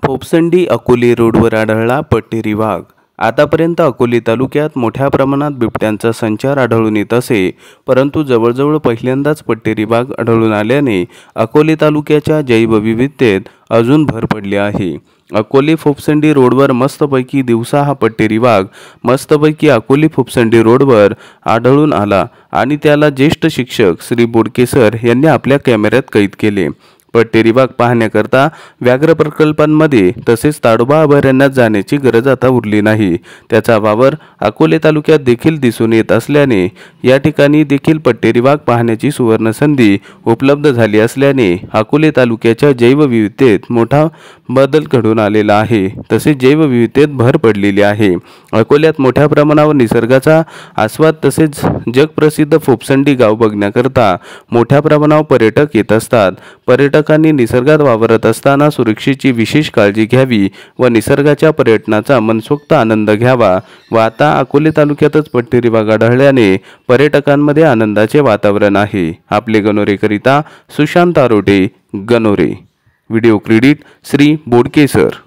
फोपसंडी अकोले रोडवर आढळला पट्टेरी वाघ। आतापर्यंत अकोले तालुक्यात मोठ्या प्रमाणात बिबट्यांचा संचार आढळून येत असे, परंतु जवळजवळ पहिल्यांदाच पट्टेरी वाघ आढळून आल्याने अकोले तालुक्याच्या जैवविविधतेत अजून भर पडली आहे। अकोले फोपसंडी रोडवर मस्तपैकी दिवसा हा पट्टेरी वाघ मस्तपैकी अकोले फोपसंडी रोडवर आढळून आला आणि त्याला ज्येष्ठ शिक्षक श्री बोडके सर यांनी आपल्या कॅमेऱ्यात कैद केले। पट्टेरी वाघ पाहण्याकरता व्याघ्र प्रकल्पांमध्ये तसेच ताडोबा अभयारण्यात जाण्याची गरज आता उरली नाही। त्याचा वावर अकोले तालुक्यात देखील दिसून येत असल्याने या ठिकाणी देखील पट्टेरी वाघ पाहण्याची सुवर्ण संधी उपलब्ध झाली असल्याने अकोले तालुक्याच्या जैवविविधतेत मोठा बदल घडून आलेला आहे, तसेच जैवविविधतेत भर पडलेली आहे। अकोल्यात मोठ्या प्रमाणावर निसर्गाचा आस्वाद तसेच जगप्रसिद्ध फोपसंडी गाव बघण्याकरता मोठ्या प्रमाणावर पर्यटक येत असतात। पर्यटकांनी निसर्गात वावरत असताना सुरक्षेची विशेष काळजी घ्यावी व निसर्गाच्या पर्यटनाचा मनसोक्त आनंद घ्यावा व आता अकोले तालुक्यातच पट्टेरी वाघ आढळल्याने पर्यटकांमध्ये आनंदाचे वातावरण आहे। आपले गणोरेकरिता सुशांत आरोटे, गणोरे। व्हिडिओ क्रेडिट श्री बोडके सर।